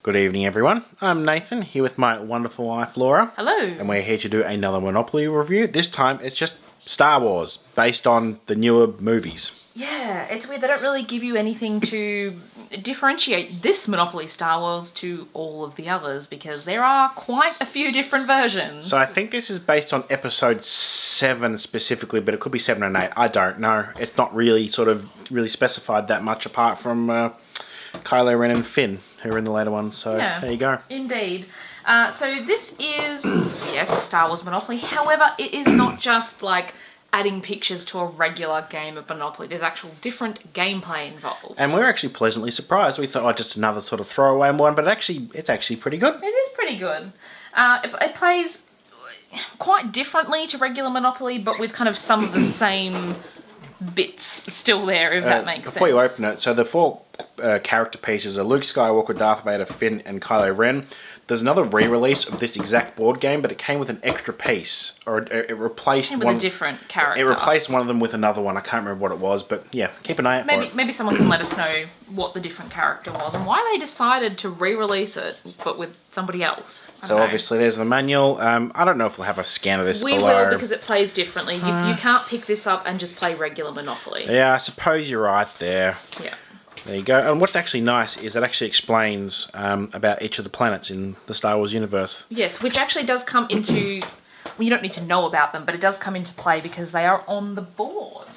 Good evening, everyone. I'm Nathan, here with my wonderful wife, Laura. Hello. And we're here to do another Monopoly review. This time, it's just Star Wars, based on the newer movies. Yeah, it's weird. They don't really give you anything to differentiate this Monopoly Star Wars to all of the others, because there are quite a few different versions. So I think this is based on episode 7 specifically, but it could be 7 and 8. I don't know. It's not really really specified that much apart from Kylo Ren and Finn, who are in the later ones. So Yeah, there you go. Indeed. So this is, yes, a Star Wars Monopoly. However, it is not just like adding pictures to a regular game of Monopoly. There's actual different gameplay involved. And we were actually pleasantly surprised. We thought, oh, just another sort of throwaway one, but it's actually pretty good. It is pretty good. It plays quite differently to regular Monopoly, but with kind of some of the same bits still there, if that makes sense. Before you open it, so the 4 character pieces are Luke Skywalker, Darth Vader, Finn, and Kylo Ren. There's another re-release of this exact board game, but it came with an extra piece, or it replaced with a different character. It replaced one of them with another one. I can't remember what it was, but yeah, keep an eye out for it. Maybe someone can let us know what the different character was and why they decided to re-release it, but with somebody else. So obviously there's the manual. I don't know if we'll have a scan of this below. We will, because it plays differently. You can't pick this up and just play regular Monopoly. Yeah, I suppose you're right there. Yeah. There you go. And what's actually nice is it actually explains about each of the planets in the Star Wars universe. Yes, which actually does come into... Well, you don't need to know about them, but it does come into play because they are on the board.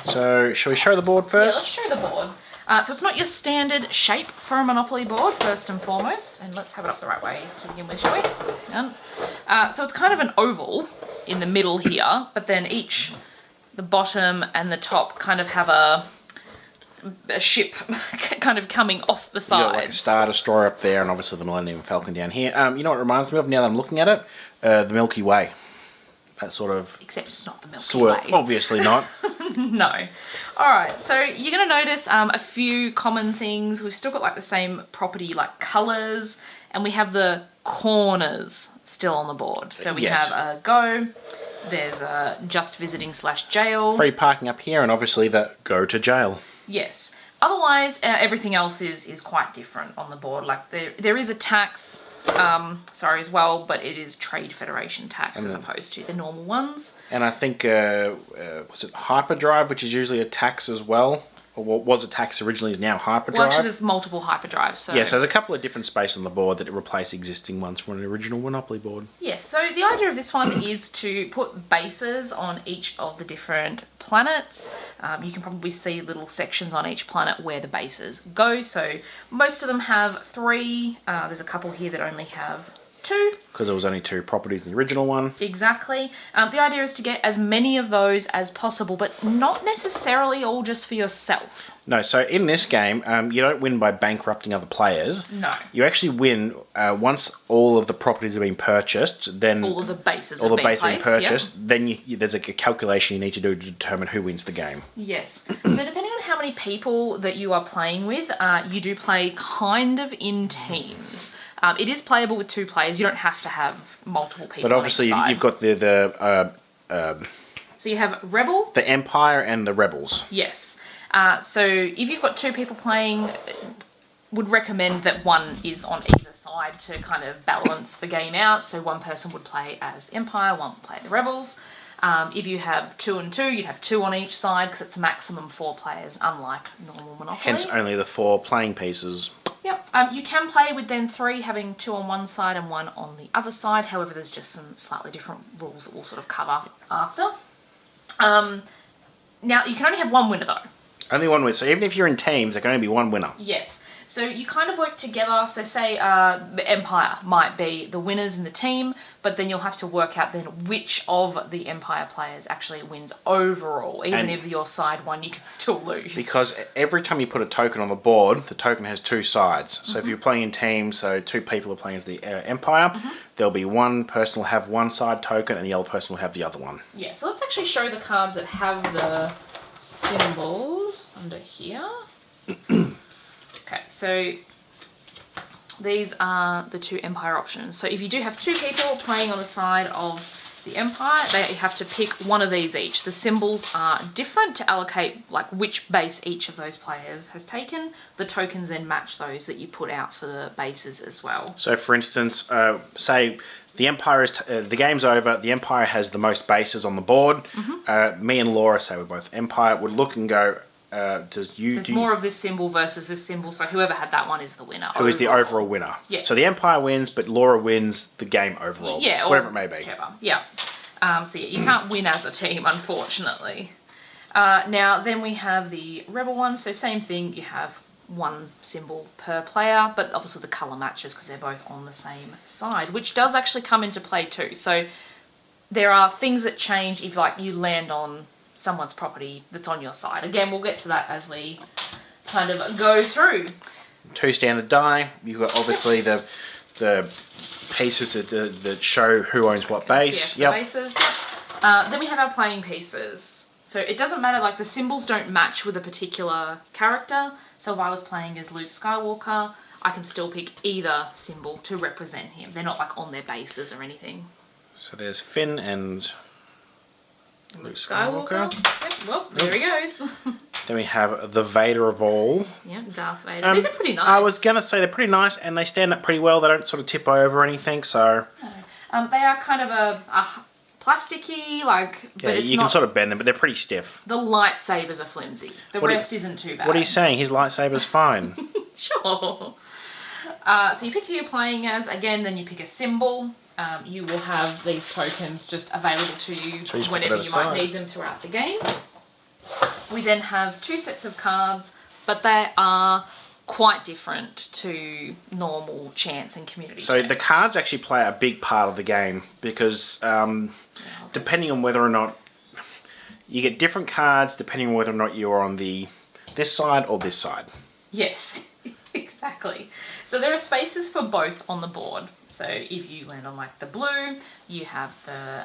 So, shall we show the board first? Yeah, let's show the board. So it's not your standard shape for a Monopoly board, first and foremost. And let's have it up the right way to begin with, shall we? Done. So it's kind of an oval in the middle here, but then the bottom and the top kind of have a ship kind of coming off the sides. Like a Star Destroyer up there, and obviously the Millennium Falcon down here. You know what it reminds me of now that I'm looking at it? The Milky Way. That sort of... Except it's not the Milky swirl. Way. Obviously not. No. Alright, so you're going to notice a few common things. We've still got like the same property like colours, and we have the corners still on the board. So we have a go, there's a just visiting / jail. Free parking up here, and obviously the go to jail. Yes. Otherwise, everything else is quite different on the board. Like there is a tax, as well, but it is Trade Federation tax as opposed to the normal ones. And I think, was it Hyperdrive, which is usually a tax as well? Or what was a tax originally is now Hyperdrive? Well, actually, there's multiple Hyperdrives. So. Yes, there's a couple of different spaces on the board that replace existing ones from an original Monopoly board. Yes, so the idea of this one is to put bases on each of the different planets. You can probably see little sections on each planet where the bases go. So most of them have 3. There's a couple here that only have 2. Because there was only 2 properties in the original one. Exactly. The idea is to get as many of those as possible, but not necessarily all just for yourself. No, so in this game, you don't win by bankrupting other players. No. You actually win once all of the properties have been purchased, then... All of the bases all have the base been being purchased, then there's a calculation you need to do to determine who wins the game. Yes. So depending on how many people that you are playing with, you do play kind of in teams. It is playable with 2 players. You don't have to have multiple people. But obviously, you've got So you have Rebel. the Empire and the Rebels. Yes. So if you've got 2 people playing, would recommend that one is on either side to kind of balance the game out. So one person would play as Empire, one would play the Rebels. If you have 2 and 2, you'd have 2 on each side because it's a maximum 4 players, unlike normal Monopoly. Hence only the 4 playing pieces. Yep. You can play with then 3 having 2 on one side and 1 on the other side. However, there's just some slightly different rules that we'll sort of cover after. Now, you can only have 1 winner though. Only 1 winner. So even if you're in teams, there can only be 1 winner. Yes. So you kind of work together. So say Empire might be the winners in the team, but then you'll have to work out then which of the Empire players actually wins overall. Even if your side won, you can still lose. Because every time you put a token on the board, the token has 2 sides. So if you're playing in teams, so 2 people are playing as the Empire, there'll be one person will have one side token and the other person will have the other one. Yeah, so let's actually show the cards that have the symbols under here. Okay, so these are the 2 Empire options. So if you do have 2 people playing on the side of the Empire, they have to pick one of these each. The symbols are different to allocate like which base each of those players has taken. The tokens then match those that you put out for the bases as well. So, for instance, say the Empire is the game's over. The Empire has the most bases on the board. Me and Laura say we're both Empire. Would look and go. There's more of this symbol versus this symbol, so whoever had that one is the winner. Who is the overall winner? Yes. So the Empire wins, but Laura wins the game overall. Yeah, or whatever it may be. Whichever. Yeah. So yeah, you can't win as a team, unfortunately. Now then we have the rebel one. So same thing. You have one symbol per player, but obviously the color matches because they're both on the same side, which does actually come into play too. So there are things that change if like you land on someone's property that's on your side. Again, we'll get to that as we kind of go through. 2 standard die. You've got obviously the pieces that show who owns what base. The bases. Then we have our playing pieces. So it doesn't matter, like the symbols don't match with a particular character. So if I was playing as Luke Skywalker, I can still pick either symbol to represent him. They're not like on their bases or anything. So there's Finn and Luke Skywalker. Yep, well, there he goes. Then we have the Vader of all. Yeah, Darth Vader. These are pretty nice. I was going to say they're pretty nice and they stand up pretty well. They don't sort of tip over or anything, so... they are kind of a plasticky, like... Yeah, but you can sort of bend them, but they're pretty stiff. The lightsabers are flimsy. The rest isn't too bad. What are you saying? His lightsaber's fine. Sure. So you pick who you're playing as. Again, then you pick a symbol. You will have these tokens just available to you whenever you might need them throughout the game. We then have 2 sets of cards, but they are quite different to normal chance and community So chance. the cards actually play a big part of the game because depending on whether or not you get different cards, depending on whether or not you're on this side or this side. Yes, exactly. So there are spaces for both on the board. So if you land on like the blue, you have the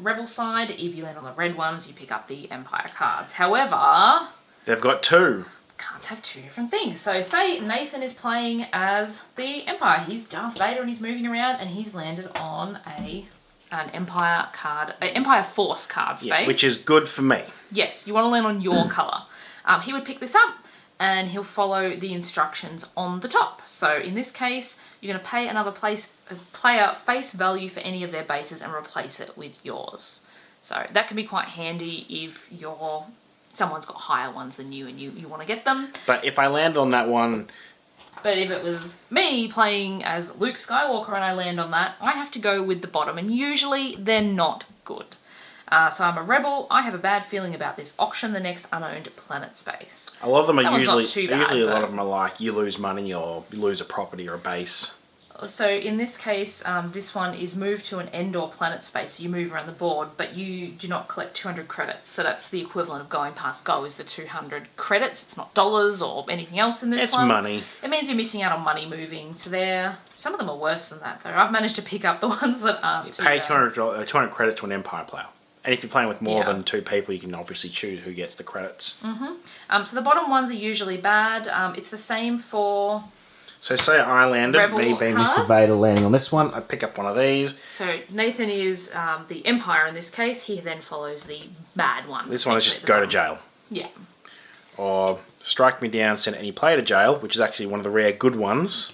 rebel side. If you land on the red ones, you pick up the Empire cards. However, they've got 2. Cards have 2 different things. So say Nathan is playing as the Empire. He's Darth Vader and he's moving around and he's landed on an Empire card, an Empire Force card space. Yeah, which is good for me. Yes, you want to land on your colour. He would pick this up and he'll follow the instructions on the top. So in this case, you're going to pay another player face value for any of their bases and replace it with yours. So that can be quite handy if someone's got higher ones than you and you want to get them. But if I land on that one... But if it was me playing as Luke Skywalker and I land on that, I have to go with the bottom. And usually they're not good. So I'm a rebel. I have a bad feeling about this. Auction the next unowned planet space. A lot of them are usually a lot of them are like you lose money or you lose a property or a base. So in this case, this one is moved to an Endor planet space. You move around the board, but you do not collect 200 credits. So that's the equivalent of going past go is the 200 credits. It's not dollars or anything else in this one. It's money. It means you're missing out on money moving to there. Some of them are worse than that though. I've managed to pick up the ones that aren't too pay bad. 200 credits to an Empire player. And if you're playing with more than 2 people, you can obviously choose who gets the credits. So the bottom ones are usually bad. It's the same for... So say I landed, Rebel me being cards. Mr. Vader landing on this one, I pick up one of these. So Nathan is the Empire in this case. He then follows the bad ones. This one is just go to jail. Yeah. Or strike me down, send any player to jail, which is actually one of the rare good ones.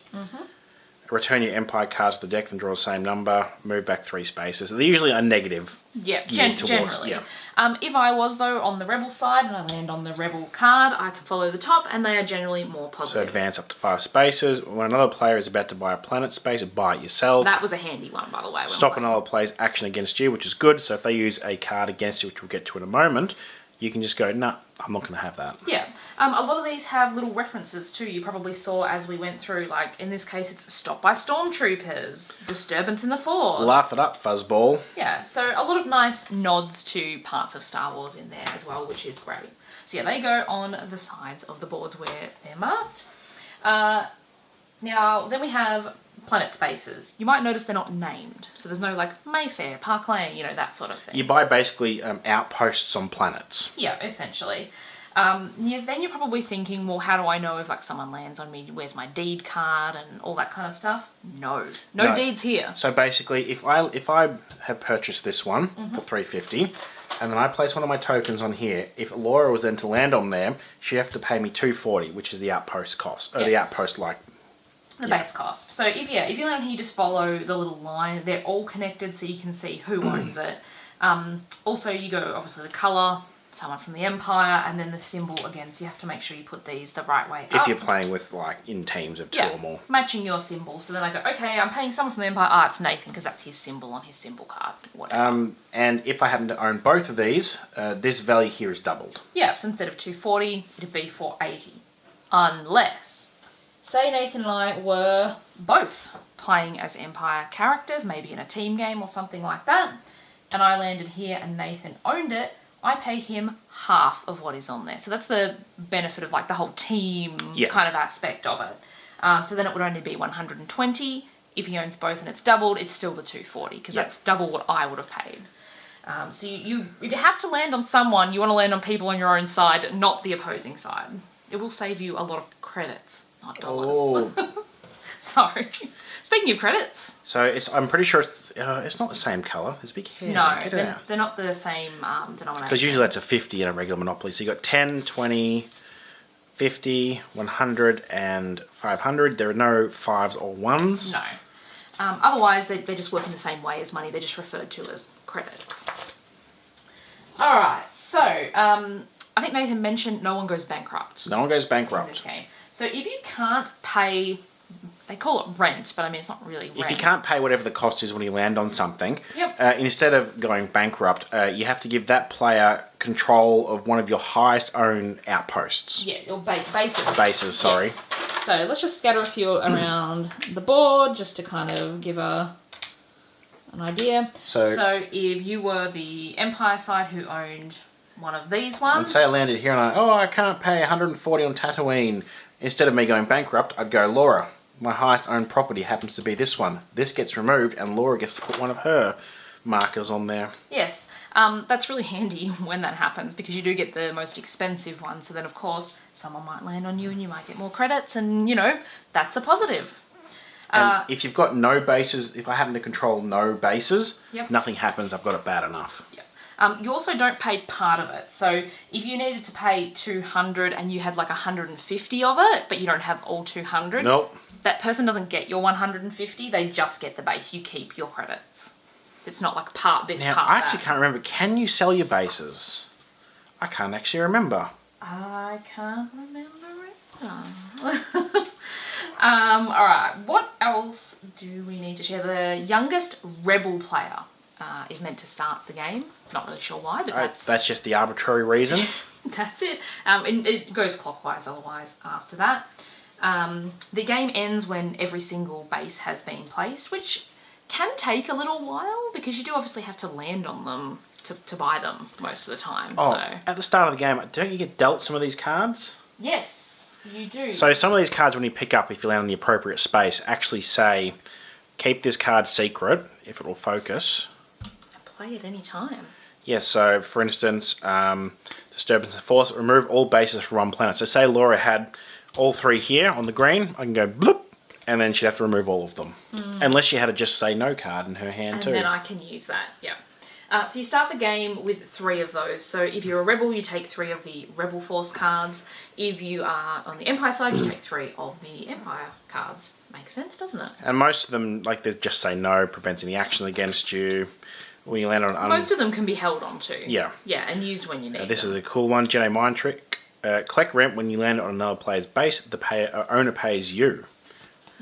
Return your Empire cards to the deck and draw the same number. Move back 3 spaces. They're usually a negative. Yeah, generally. Yeah. If I was, though, on the Rebel side and I land on the Rebel card, I can follow the top and they are generally more positive. So advance up to 5 spaces. When another player is about to buy a planet space, buy it yourself. That was a handy one, by the way. Stop another player's action against you, which is good. So if they use a card against you, which we'll get to in a moment, you can just go, nah, I'm not going to have that. Yeah. A lot of these have little references too. You probably saw as we went through, like in this case it's Stop by Stormtroopers, Disturbance in the Force. Laugh it up, fuzzball. Yeah, so a lot of nice nods to parts of Star Wars in there as well, which is great. So yeah, they go on the sides of the boards where they're marked. Now, then we have planet spaces. You might notice they're not named. So there's no like Mayfair, Park Lane, that sort of thing. You buy basically outposts on planets. Yeah, essentially. Then you're probably thinking, well, how do I know if like someone lands on me? Where's my deed card and all that kind of stuff? No deeds here. So basically, if I have purchased this one for $3.50, and then I place one of my tokens on here, if Laura was then to land on there, she'd have to pay me $2.40, which is the outpost cost, or the outpost base cost. So if you land here, you just follow the little line. They're all connected, so you can see who owns it. Also, you go obviously the color, someone from the Empire, and then the symbol again. So you have to make sure you put these the right way up. If you're playing with like in teams of two or more, matching your symbol. So then I go, okay, I'm paying someone from the Empire. Ah, it's Nathan because that's his symbol on his symbol card. Whatever. And if I happen to own both of these, this value here is doubled. Yeah, so instead of 240, it'd be 480, unless. Say Nathan and I were both playing as Empire characters, maybe in a team game or something like that, and I landed here and Nathan owned it, I pay him half of what is on there. So that's the benefit of like the whole team kind of aspect of it. So then it would only be 120. If he owns both and it's doubled, it's still the 240 because that's double what I would have paid. So if you have to land on someone, you want to land on people on your own side, not the opposing side. It will save you a lot of credits. Not dollars. Oh. Sorry. Speaking of credits. So I'm pretty sure it's not the same colour. There's a big hair. No, they're not the same denomination. Because usually that's a 50 in a regular Monopoly. So you got 10, 20, 50, 100 and 500. There are no 5s or 1s. No. Otherwise, they just work in the same way as money. They're just referred to as credits. Alright, so I think Nathan mentioned no one goes bankrupt. No one goes bankrupt. In this game. So if you can't pay, they call it rent, but I mean it's not really rent. If you can't pay whatever the cost is when you land on something, instead of going bankrupt, you have to give that player control of one of your highest owned outposts. Yeah, or bases. Bases, sorry. Yes. So let's just scatter a few around the board just to kind of give an idea. So if you were the Empire side who owned one of these ones. And say I landed here and I can't pay 140 on Tatooine. Instead of me going bankrupt, I'd go, Laura, my highest owned property happens to be this one. This gets removed and Laura gets to put one of her markers on there. Yes, that's really handy when that happens because you do get the most expensive one. So then, of course, someone might land on you and you might get more credits and, that's a positive. And if you've got no bases, if I happen to control no bases, nothing happens, I've got it bad enough. You also don't pay part of it. So if you needed to pay 200 and you had like 150 of it, but you don't have all 200, nope. That person doesn't get your 150, they just get the base. You keep your credits. It's not like part this, now, part I that. actually can't remember. Can you sell your bases? I can't actually remember. I can't remember it. Alright, what else do we need to share? The youngest rebel player is meant to start the game. Not really sure why, but that's just the arbitrary reason. That's it. It goes clockwise otherwise after that. The game ends when every single base has been placed, which can take a little while because you do obviously have to land on them to buy them most of the time. Oh, so. At the start of the game, don't you get dealt some of these cards? Yes, you do. So some of these cards when you pick up, if you land in the appropriate space, actually say, keep this card secret, if it will focus. Play at any time. Yes, so for instance, disturbance of force, remove all bases from one planet. So say Laura had all 3 here on the green, I can go bloop, and then she'd have to remove all of them. Unless she had a just say no card in her hand too. And then I can use that, so you start the game with 3 of those. So if you're a rebel, you take 3 of the rebel force cards. If you are on the Empire side, you take 3 of the Empire cards. Makes sense, doesn't it? And most of them, like the just say no, prevents any action against you. When you land on most of them can be held onto. Yeah. Yeah, and used when you need This them. is a cool one, Jedi Mind Trick. Collect rent when you land on another player's base. The owner pays you.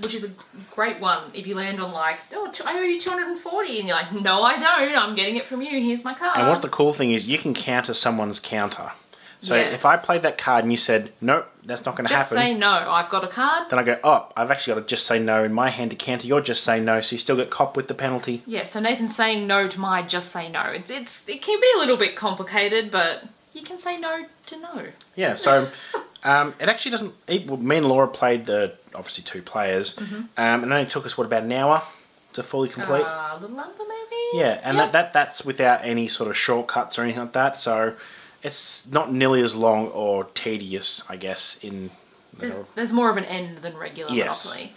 Which is a great one. If you land on like, I owe you 240, and you're like, no, I don't. I'm getting it from you. Here's my card. And what the cool thing is, you can counter someone's counter. So if I played that card and you said, nope, that's not going to happen. Just say no, I've got a card. Then I go, I've actually got to just say no in my hand to counter your just say no, so you still get copped with the penalty. Yeah, so Nathan's saying no to my just say no. It can be a little bit complicated, but you can say no to no. Yeah, so it actually doesn't... me and Laura played the, obviously 2 players, and it only took us, about an hour to fully complete? A little under maybe? Yeah, and that's without any sort of shortcuts or anything like that, so... it's not nearly as long or tedious, I guess, in... There's more of an end than regular Yes. Monopoly.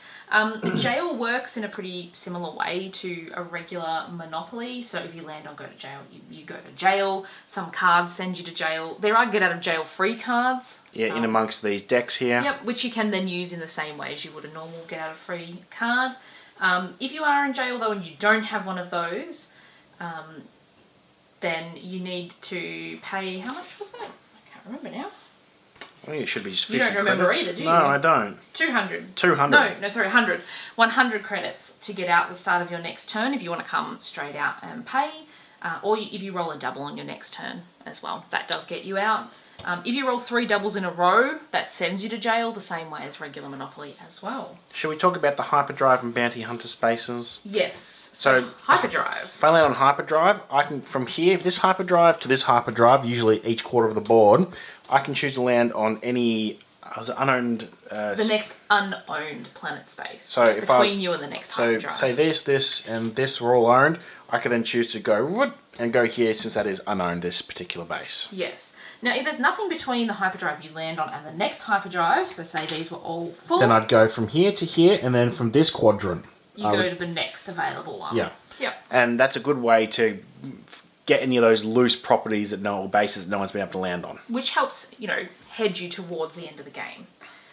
Jail works in a pretty similar way to a regular Monopoly. So if you land on go to jail, you go to jail. Some cards send you to jail. There are get out of jail free cards. Yeah, in amongst these decks here. Yep, which you can then use in the same way as you would a normal get out of free card. If you are in jail though and you don't have one of those, then you need to pay, how much was that? I can't remember now. I think it should be just 50 You don't remember credits. either, do you? No, I don't. 200. 200? No, sorry, 100. 100 credits to get out at the start of your next turn if you want to come straight out and pay. Or if you roll a double on your next turn as well. That does get you out. If you roll 3 doubles in a row, that sends you to jail the same way as regular Monopoly as well. Shall we talk about the Hyperdrive and Bounty Hunter spaces? Yes. So Hyperdrive. If I land on Hyperdrive, I can, from here, this Hyperdrive to this Hyperdrive, usually each quarter of the board, I can choose to land on any unowned... the next unowned planet space. So if between you and the next Hyperdrive. So say this, and this were all owned, I could then choose to go whoop, and go here since that is unowned, this particular base. Yes. Now, if there's nothing between the Hyperdrive you land on and the next Hyperdrive, so say these were all full... Then I'd go from here to here, and then from this quadrant. You go to the next available one. Yeah. Yep. And that's a good way to get any of those loose properties that or bases that no one's been able to land on. Which helps, hedge you towards the end of the game.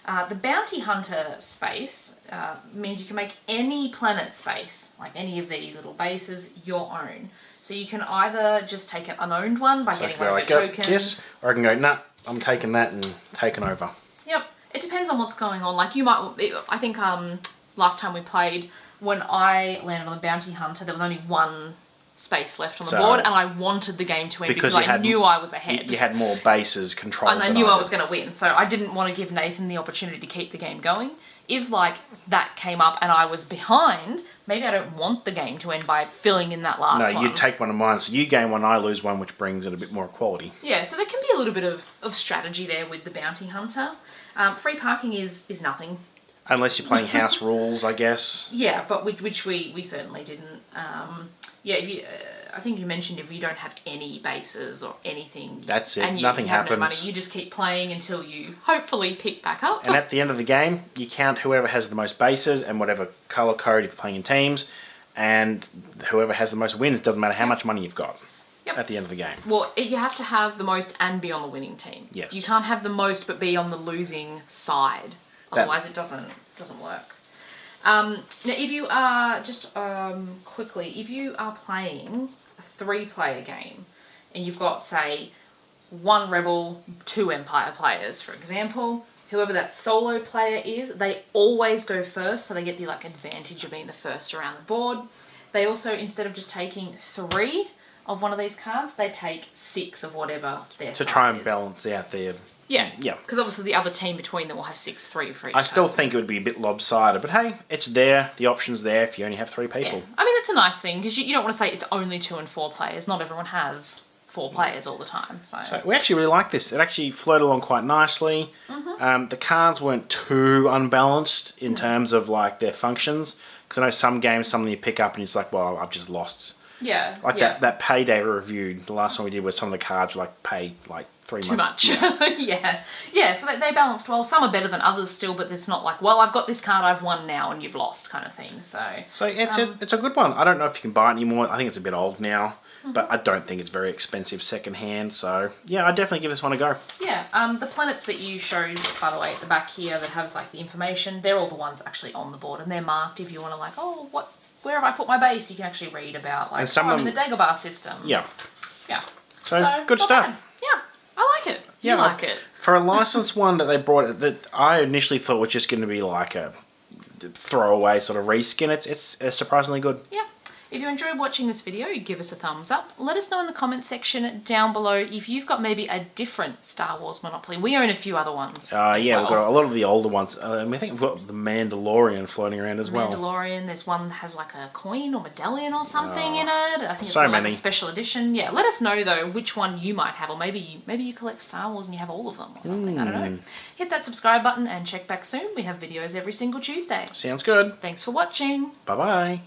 The Bounty Hunter space means you can make any planet space, like any of these little bases, your own. So you can either just take an unowned one by getting one of your tokens. This, or I can go, nah, I'm taking that and taking over. Yep. It depends on what's going on. Like you might, I think last time we played, when I landed on the Bounty Hunter, there was only one space left on the board, and I wanted the game to end because I knew I was ahead. You had more bases controlled. And I knew I was going to win, so I didn't want to give Nathan the opportunity to keep the game going. If, that came up and I was behind, maybe I don't want the game to end by filling in that last one. No, you take one of mine, so you gain one, I lose one, which brings it a bit more equality. Yeah, so there can be a little bit of strategy there with the Bounty Hunter. Free parking is nothing. Unless you're playing house rules, I guess. Yeah, but which we certainly didn't. I think you mentioned if you don't have any bases or anything, that's it. And Nothing you have happens. No money, you just keep playing until you hopefully pick back up. And at the end of the game, you count whoever has the most bases and whatever color code if you're playing in teams, and whoever has the most wins. Doesn't matter how much money you've got. Yep. At the end of the game. Well, you have to have the most and be on the winning team. Yes. You can't have the most but be on the losing side. Otherwise, it doesn't work. Now, if you are quickly, if you are playing a 3-player game, and you've got, say, 1 Rebel, 2 Empire players, for example, whoever that solo player is, they always go first, so they get the advantage of being the first around the board. They also, instead of just taking 3 of one of these cards, they take 6 of whatever their to side try and is. balance out their... Yeah. Yeah. Because obviously the other team between them will have 6-3 for each I still person. think it would be a bit lopsided, but hey, it's there. The option's there if you only have 3 people. Yeah. I mean, that's a nice thing, because you don't want to say it's only 2 and 4 players. Not everyone has 4 players all the time. So we actually really like this. It actually flowed along quite nicely. Mm-hmm. The cards weren't too unbalanced in terms of their functions. Because I know some games, some of them you pick up and it's like, well, I've just lost. Yeah. That payday reviewed, the last one we did was some of the cards were paid 3 months. Too much. Yeah. Yeah, so they balanced well. Some are better than others still, but it's not well, I've got this card, I've won now, and you've lost kind of thing. So it's a good one. I don't know if you can buy it anymore. I think it's a bit old now, but I don't think it's very expensive secondhand. So yeah, I'd definitely give this one a go. Yeah, the planets that you showed, by the way, at the back here that has the information, they're all the ones actually on the board, and they're marked if you want to where have I put my base? You can actually read about and some I'm in the Dagobah system. Yeah. Yeah. So good stuff. Bad. Yeah, I like it. You like it. For a licensed one that they brought, that I initially thought was just going to be a throwaway sort of reskin, it's surprisingly good. Yeah. If you enjoyed watching this video, give us a thumbs up. Let us know in the comment section down below if you've got maybe a different Star Wars Monopoly. We own a few other ones. Yeah, we've got a lot of the older ones. I think we've got the Mandalorian floating around as well. Mandalorian, there's one that has a coin or medallion or something in it. I think it's so a many. Special edition. Yeah, let us know though which one you might have, or maybe you collect Star Wars and you have all of them or something. I don't know. Hit that subscribe button and check back soon. We have videos every single Tuesday. Sounds good. Thanks for watching. Bye-bye.